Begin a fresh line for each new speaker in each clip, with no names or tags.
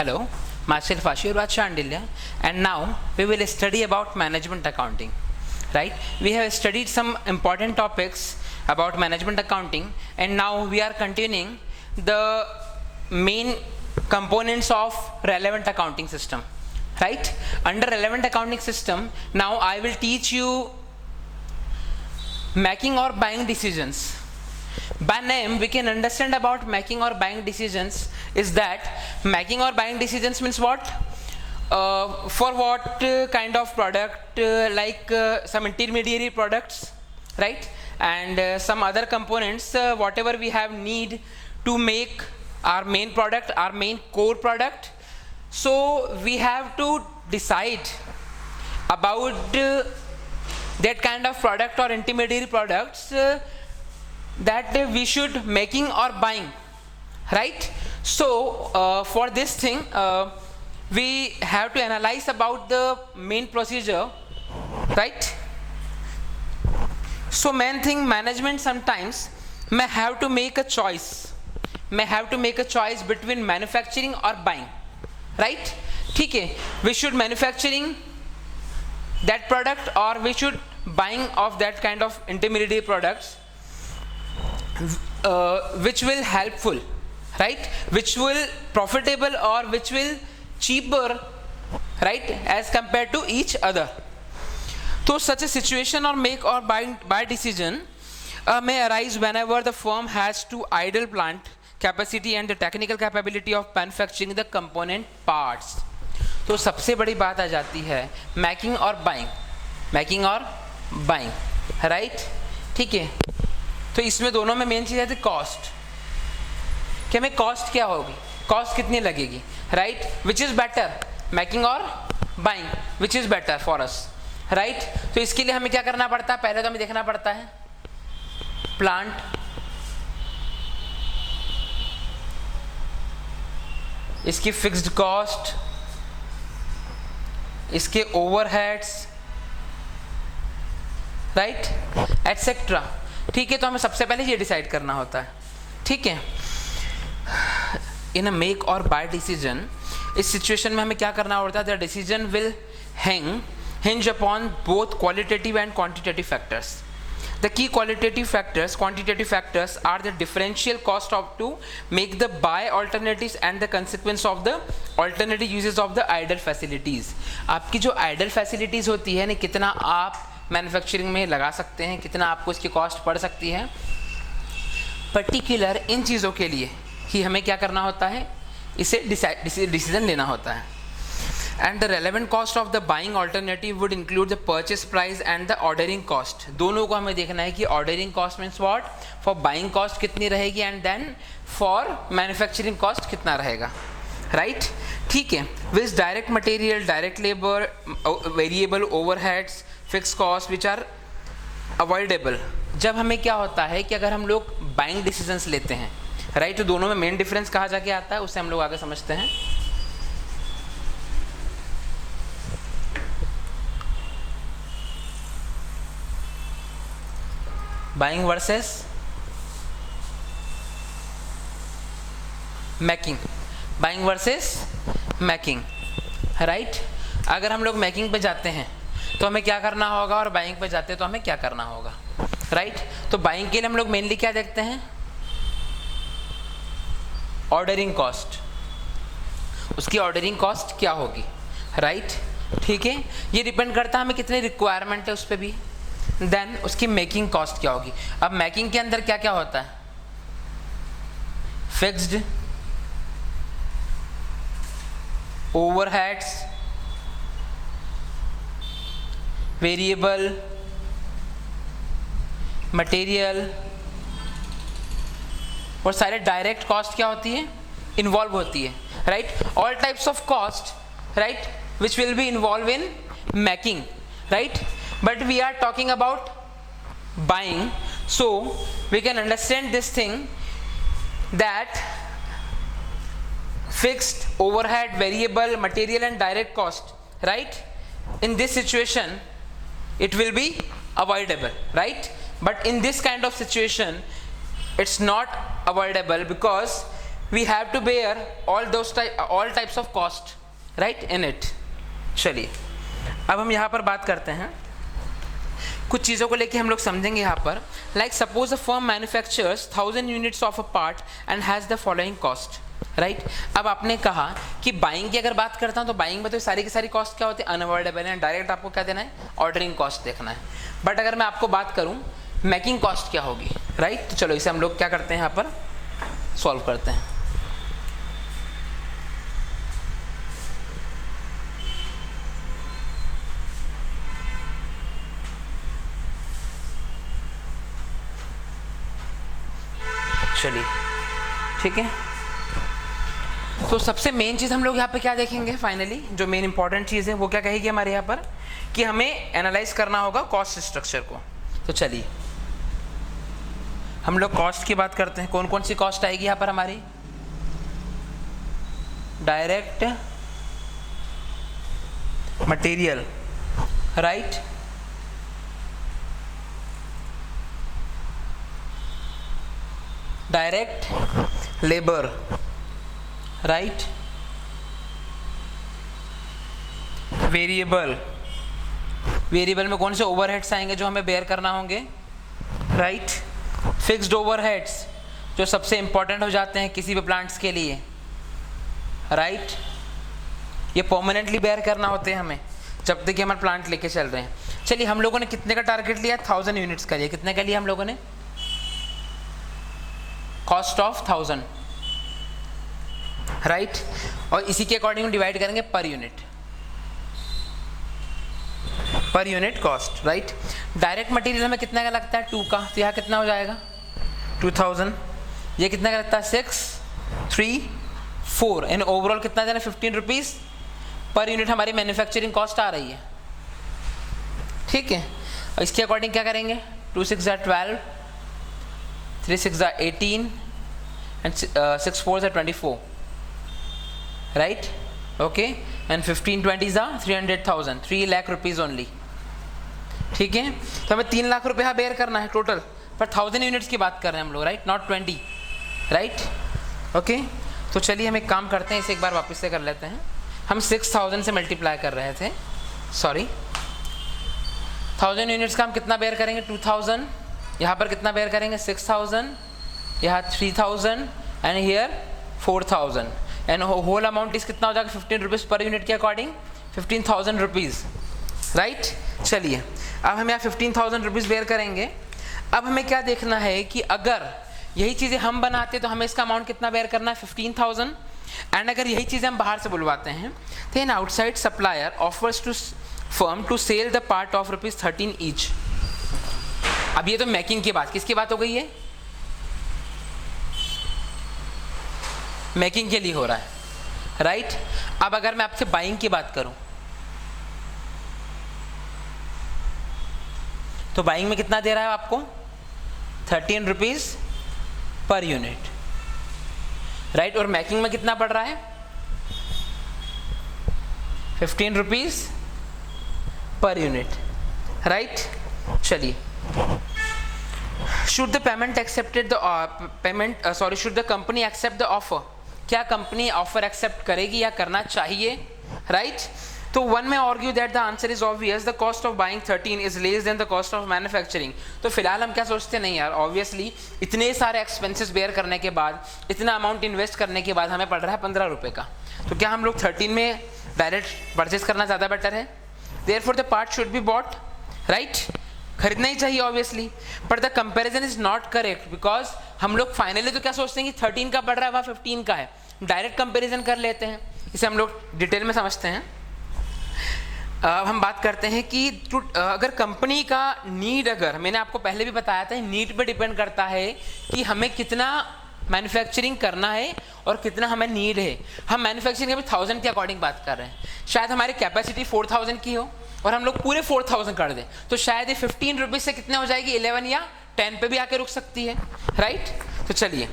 Hello, myself Ashir Chandilya, and now we will study about management accounting. Right? We have studied some important topics about management accounting, and now we are continuing the main components of relevant accounting system. Right? Under relevant accounting system, now I will teach you making or buying decisions. By name we can understand about making or buying decisions is that making or buying decisions means what, for what kind of product, like some intermediary products, right, and some other components, whatever we have need to make our main product, our main core product. So we have to decide about that kind of product or intermediary products that we should making or buying, right? So for this thing we have to analyze about the main procedure, right? So main thing, management sometimes may have to make a choice, between manufacturing or buying, right? ठीक है, we should manufacturing that product or we should buying of that kind of intermediary products, which will helpful, right, which will profitable or which will cheaper, right, as compared to each other. So such a situation or make or buy decision may arise whenever the firm has to idle plant capacity and the technical capability of manufacturing the component parts. तो सबसे बड़ी बात आ जाती है making और buying, right, ठीक है। तो इसमें दोनों में मेन चीज़ है कॉस्ट, कि हमें कॉस्ट क्या होगी, कॉस्ट कितनी लगेगी, right, which is better, making और buying, which is better for us, right. तो इसके लिए हमें क्या करना पड़ता है, पहले तो हमें देखना पड़ता है प्लांट, इसकी फिक्स्ड कॉस्ट, इसके ओवरहेड्स, राइट, एटसेट्रा, ठीक है। तो हमें सबसे पहले ये डिसाइड करना होता है, ठीक है। इन अ मेक और बाय डिसीजन, इस सिचुएशन में हमें क्या करना होता है, the decision will hinge upon both qualitative and quantitative factors. The key quantitative factors are the differential cost of to make the buy alternatives and the consequence of the alternative uses of the idle facilities. आपकी जो idle facilities होती है ना, कितना आप manufacturing में लगा सकते हैं, कितना आपको इसकी कॉस्ट पड़ सकती है, पर्टिकुलर इन चीज़ों के लिए ही हमें क्या करना होता है, इसे डिसीजन लेना होता है। And the relevant cost of the buying alternative would include the purchase price and the ordering cost. दोनों को हमें देखना है कि ordering cost means what, for buying cost कितनी रहेगी and then for manufacturing cost कितना रहेगा, राइट, ठीक है। Which direct material, direct labour, variable overheads, fix cost which are avoidable. जब हमें क्या होता है कि अगर हम लोग बाइंग डिसीजंस लेते हैं, राइट, तो दोनों में मेन डिफरेंस कहाँ जाके आता है, उससे हम लोग आगे समझते हैं। Buying versus making, buying versus making, right. अगर हम लोग मैकिंग पे जाते हैं तो हमें क्या करना होगा, और बाइंग पे जाते हैं तो हमें क्या करना होगा, राइट। तो बाइंग के लिए हम लोग मेनली क्या देखते हैं, ऑर्डरिंग कॉस्ट, उसकी ऑर्डरिंग कॉस्ट क्या होगी, राइट, ठीक है। ये डिपेंड करता है हमें कितनी रिक्वायरमेंट है उस पर भी। देन उसकी मेकिंग कॉस्ट क्या होगी। अब मेकिंग के अंदर क्या क्या होता है, फिक्स्ड, ओवरहेड्स, वेरिएबल, मटेरियल और सारे डायरेक्ट कॉस्ट क्या होती है, इन्वॉल्व होती है, right. All types of cost, right, which will be involve in making, right, but we are talking about buying, so we can understand this thing that fixed, overhead, variable, material and direct cost, right, in this situation it will be avoidable, right, but in this kind of situation it's not avoidable because we have to bear all types of cost, right, in it. चलिए अब हम यहाँ पर बात करते हैं, कुछ चीज़ों को लेके हम लोग समझेंगे यहाँ पर. Like suppose a firm manufactures 1000 units of a part and has the following cost, right. अब आपने कहा कि बाइंग की अगर बात करता हूँ तो बाइंग में तो सारी की सारी कॉस्ट क्या होती है, अनअवॉइडेबल है. डायरेक्ट आपको क्या देना है, ऑर्डरिंग कॉस्ट देखना है. बट अगर मैं आपको बात करूँ मेकिंग कॉस्ट क्या होगी, राइट. तो चलो इसे हम लोग क्या करते हैं, यहाँ पर सॉल्व करते हैं. चलिए ठीक है. तो सबसे मेन चीज़ हम लोग यहाँ पे क्या देखेंगे, फाइनली जो मेन इंपॉर्टेंट चीज़ है वो क्या कहेगी हमारे यहाँ पर, कि हमें एनालाइज करना होगा कॉस्ट स्ट्रक्चर को. तो चलिए हम लोग कॉस्ट की बात करते हैं. कौन कौन सी कॉस्ट आएगी यहाँ पर हमारी, direct material, right, direct labour, right, variable. Variable में कौन से ओवरहेड्स आएंगे जो हमें बेयर करना होंगे, राइट. फिक्स्ड ओवरहेड्स जो सबसे इंपॉर्टेंट हो जाते हैं किसी भी प्लांट्स के लिए, राइट. ये परमानेंटली बेयर करना होते हैं हमें जब तक कि हमारे प्लांट लेके चल रहे हैं. चलिए हम लोगों ने कितने का टारगेट लिया, 1000 यूनिट्स का लिया. कितने का लिया हम लोगों ने, कॉस्ट ऑफ 1000, राइट. और इसी के अकॉर्डिंग डिवाइड करेंगे per unit cost, right. Direct material हमें कितना का लगता है, 2 का. तो यहाँ कितना हो जाएगा 2000. ये कितना का लगता है 6, 3, 4. एंड ओवरऑल कितना देना, 15 रुपीज़ पर यूनिट हमारी मैन्युफैक्चरिंग कॉस्ट आ रही है, ठीक है. और इसके अकॉर्डिंग क्या करेंगे, 2 6 12, 3 6 18 and 6 4 24, right, okay, and 15 20 300,000, 3 lakh rupees only, ठीक है. तो हमें 3 लाख रुपये बेयर करना है टोटल, पर 1000 यूनिट्स की बात कर रहे हैं हम लोग, राइट, नॉट 20, राइट, ओके. तो चलिए हम एक काम करते हैं, इसे एक बार वापस से कर लेते हैं. हम 6000 से मल्टीप्लाई कर रहे थे, सॉरी, 1000 यूनिट्स का हम कितना बेयर करेंगे, 2000. यहाँ पर कितना बेयर करेंगे, 6000, यहाँ 3000 and here 4000. And whole amount is कितना हो जाएगा, 15 रुपीज़ पर यूनिट के अकॉर्डिंग 15,000 रुपीज़, राइट. चलिए अब हम यहाँ 15,000 रुपीज़ बेयर करेंगे. अब हमें क्या देखना है कि अगर यही चीज़ें हम बनाते तो हमें इसका अमाउंट कितना बेयर करना है, 15,000. एंड अगर यही चीज़ें हम बाहर से बुलवाते हैं तो an outside supplier offers to firm to sell the part of ₹13 each. अब ये तो मेकिंग की बात, किसकी बात हो गई है, मेकिंग के लिए हो रहा है, राइट. अब अगर मैं आपसे बाइंग की बात करूं तो बाइंग में कितना दे रहा है आपको, 13 रुपीज़ पर यूनिट, राइट. और मेकिंग में कितना पड़ रहा है, 15 रुपीज़ पर यूनिट, राइट. चलिए, should the payment accepted the payment sorry should the company accept the offer, क्या कंपनी ऑफर एक्सेप्ट करेगी या करना चाहिए, राइट. तो one may argue that the answer is obvious, the cost of buying 13 is less than the cost of manufacturing. तो फिलहाल हम क्या सोचते नहीं यार, ऑब्वियसली इतने सारे एक्सपेंसेस बेयर करने के बाद, इतना अमाउंट इन्वेस्ट करने के बाद हमें पड़ रहा है 15 रुपये का. तो क्या हम लोग 13 में डायरेक्ट परचेज करना ज़्यादा बेटर है. Therefore the part should be bought, right, खरीदना ही चाहिए ऑब्वियसली. पर the comparison is not correct because हम लोग फाइनली तो क्या सोचते हैं कि 13 का पड़ रहा है, वहाँ 15 का है. डायरेक्ट कंपैरिजन कर लेते हैं, इसे हम लोग डिटेल में समझते हैं. अब हम बात करते हैं कि अगर कंपनी का नीड, अगर मैंने आपको पहले भी बताया था, नीड पे डिपेंड करता है कि हमें कितना मैन्युफैक्चरिंग करना है और कितना हमें नीड है. हम मैन्युफैक्चरिंग अभी 1000 के अकॉर्डिंग बात कर रहे हैं, शायद हमारी कैपेसिटी 4000 की हो और हम लोग पूरे 4000 कर दें, तो शायद ये 15 रुपीज़ से कितने हो जाएगी, 11 या 10 पे भी आके रुक सकती है, राइट. तो चलिए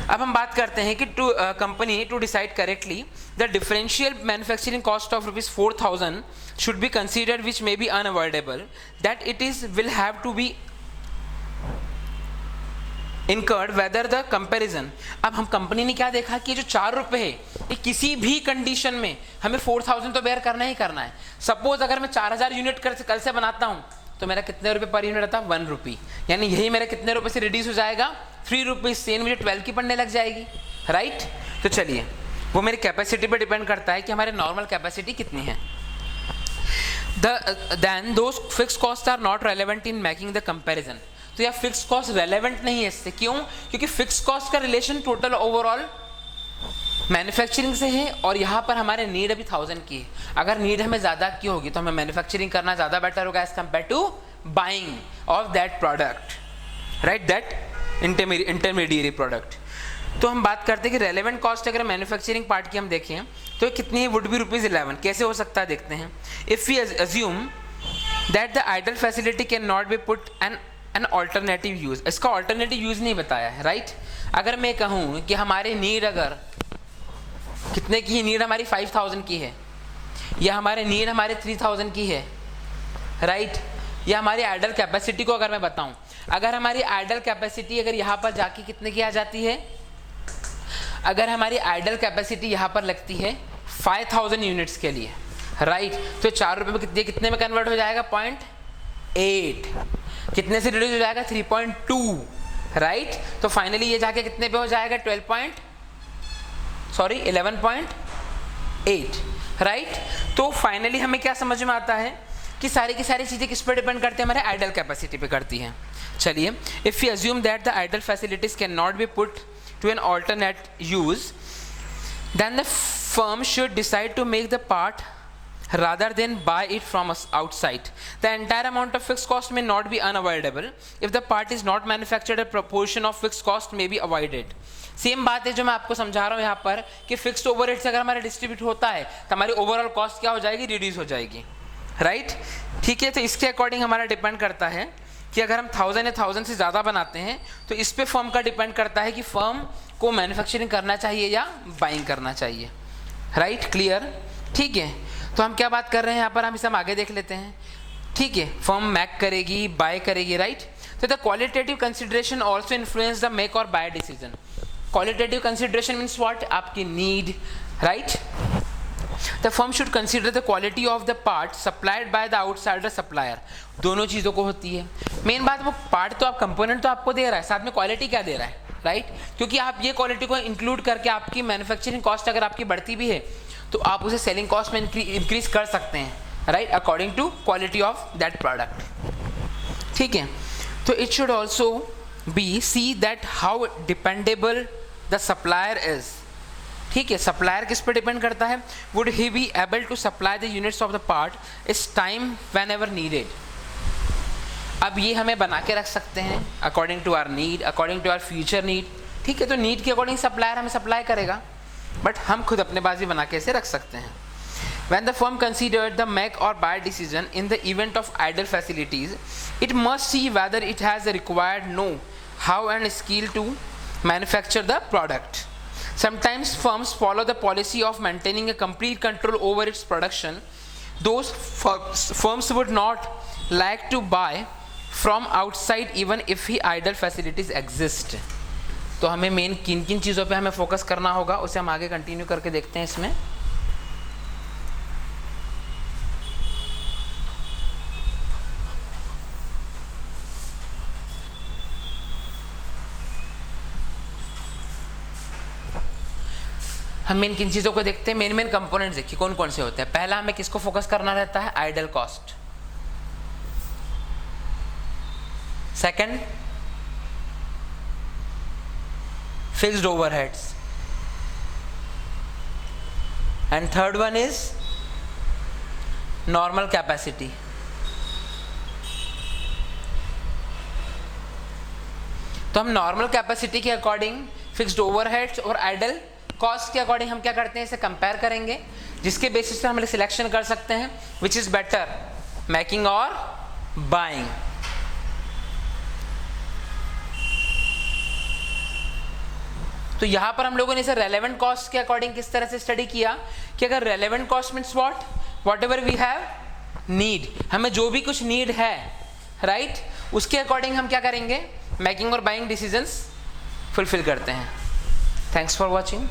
अब हम बात करते हैं कि to company to decide correctly the differential manufacturing cost of ₹4000 should be considered which may be unavoidable, that it is will have to be incurred whether the comparison, अब हम कंपनी ने क्या देखा कि जो 4 रुपए है ये किसी भी कंडीशन में हमें 4000 तो बेयर करना ही करना है। सपोज अगर मैं 4000 यूनिट कल से बनाता हूँ तो मेरा कितने रुपए पर यूनिट आता है 1 रुपी, यानी यही मेरा कितने रुपए से रिड्यूस हो जाएगा 3 रुपीज से, मुझे 12 की पड़ने लग जाएगी, राइट। तो चलिए वो मेरी कैपेसिटी पर डिपेंड करता है कि हमारे नॉर्मल कैपेसिटी कितनी है। Then those fixed costs are not relevant in making the comparison, तो यह फिक्स कॉस्ट रेलेवेंट नहीं है इससे, क्यों? क्योंकि फिक्स कॉस्ट का रिलेशन टोटल ओवरऑल मैन्युफैक्चरिंग से है और यहाँ पर हमारे नीड अभी 1000 की है। अगर नीड हमें ज़्यादा की होगी तो हमें मैन्युफैक्चरिंग करना ज़्यादा बेटर होगा as compare to buying of that product, right, that intermediate product. तो हम बात करते हैं कि रेलेवेंट कॉस्ट अगर मैन्युफैक्चरिंग पार्ट की हम देखें तो कितनी है, वुड बी ₹11। कैसे हो सकता है देखते हैं। If we assume that the idle facility can not be put an alternative use, इसका ऑल्टरनेटिव यूज नहीं बताया है, राइट। अगर मैं कहूँ कि हमारी नीड अगर कितने की है, नीड हमारी 5000 की है या हमारे नीड हमारे 3000 की है, राइट, या हमारी आइडल कैपेसिटी को अगर मैं बताऊं, अगर हमारी आइडल कैपेसिटी अगर यहाँ पर जाके कितने की आ जाती है, अगर हमारी आइडल कैपेसिटी यहाँ पर लगती है 5000 यूनिट्स के लिए, राइट, तो 4 रुपये में कितने में कन्वर्ट हो जाएगा 0.8, कितने से रिड्यूस हो जाएगा 3.2, राइट। तो फाइनली ये जाके कितने पे हो जाएगा 11.8, राइट। तो फाइनली हमें क्या समझ में आता है कि सारी की सारी चीज़ें किस पर डिपेंड करती है, हमारे आइडल कैपेसिटी पे करती हैं। चलिए, if you assume that the idle facilities can not be put to an alternate use, then the firm should decide to make the part rather than buy it from us outside. The entire amount of fixed cost may not be unavoidable. If the part is not manufactured, a proportion of fixed cost may be avoided. Same बात है जो मैं आपको समझा रहा हूँ यहाँ पर कि फिक्स्ड ओवरहेड्स अगर हमारा डिस्ट्रीब्यूट होता है तो हमारी ओवरऑल कॉस्ट क्या हो जाएगी, रिड्यूस हो जाएगी, राइट, ठीक है। तो इसके अकॉर्डिंग हमारा डिपेंड करता है कि अगर हम 1000 या 1000 से ज़्यादा बनाते हैं तो इस पे फर्म का डिपेंड करता है कि फर्म को मैन्युफैक्चरिंग करना चाहिए या बाइंग करना चाहिए, राइट, क्लियर, ठीक है। तो हम क्या बात कर रहे हैं यहाँ पर, हम इसे हम आगे देख लेते हैं, ठीक है। फर्म मैक करेगी, बाय करेगी, राइट। तो the qualitative consideration also influence the make और buy decision. Qualitative consideration means what, आपकी need, right. The firm should consider the quality of the part supplied by the outsider supplier. दोनों चीज़ों को होती है। Main बात, वो पार्ट तो आप कंपोनेंट तो आपको दे रहा है, साथ में क्वालिटी क्या दे रहा है, राइट, क्योंकि आप ये क्वालिटी को इंक्लूड करके आपकी मैन्युफैक्चरिंग कॉस्ट अगर आपकी बढ़ती भी है तो आप उसे सेलिंग कॉस्ट में इंक्रीज कर सकते हैं, right, according to quality of that product, ठीक है। तो it should also be see that how dependable the supplier is, ठीक है। सप्लायर किस पर डिपेंड करता है, would he be able to supply the units of the part is time whenever needed. अब ये हमें बना के रख सकते हैं according to our need, according to our future need, ठीक है। तो नीड के अकॉर्डिंग सप्लायर हमें सप्लाई करेगा, बट हम खुद अपने पास भी बना के इसे रख सकते हैं। When the firm considered the make or buy decision in the event of idle facilities, it must see whether it has the required know-how and skill to manufacture the product. Sometimes firms follow the policy of maintaining a complete control over its production. Those firms would not like to buy from outside even if he idle facilities exist. तो हमें main किन किन चीज़ों पे हमें focus करना होगा उसे हम आगे कंटिन्यू करके देखते हैं इसमें। हम मेन किन चीज़ों को देखते हैं, मेन कंपोनेंट्स देखिए कौन कौन से होते हैं। पहला हमें किसको फोकस करना रहता है, idle cost. Second, fixed overheads, and third one is normal capacity. तो हम नॉर्मल कैपेसिटी के अकॉर्डिंग फिक्स्ड ओवरहेड्स और आइडल कॉस्ट के अकॉर्डिंग हम क्या करते हैं, इसे कंपेयर करेंगे, जिसके बेसिस पे हम सिलेक्शन कर सकते हैं विच इज बेटर, मेकिंग और बाइंग। तो यहां पर हम लोगों ने इसे रेलेवेंट कॉस्ट के अकॉर्डिंग किस तरह से स्टडी किया कि अगर relevant cost means whatever we have need, हमें जो भी कुछ नीड है, राइट, उसके अकॉर्डिंग हम क्या करेंगे, मेकिंग और बाइंग डिसीजंस फुलफिल करते हैं. Thanks for watching.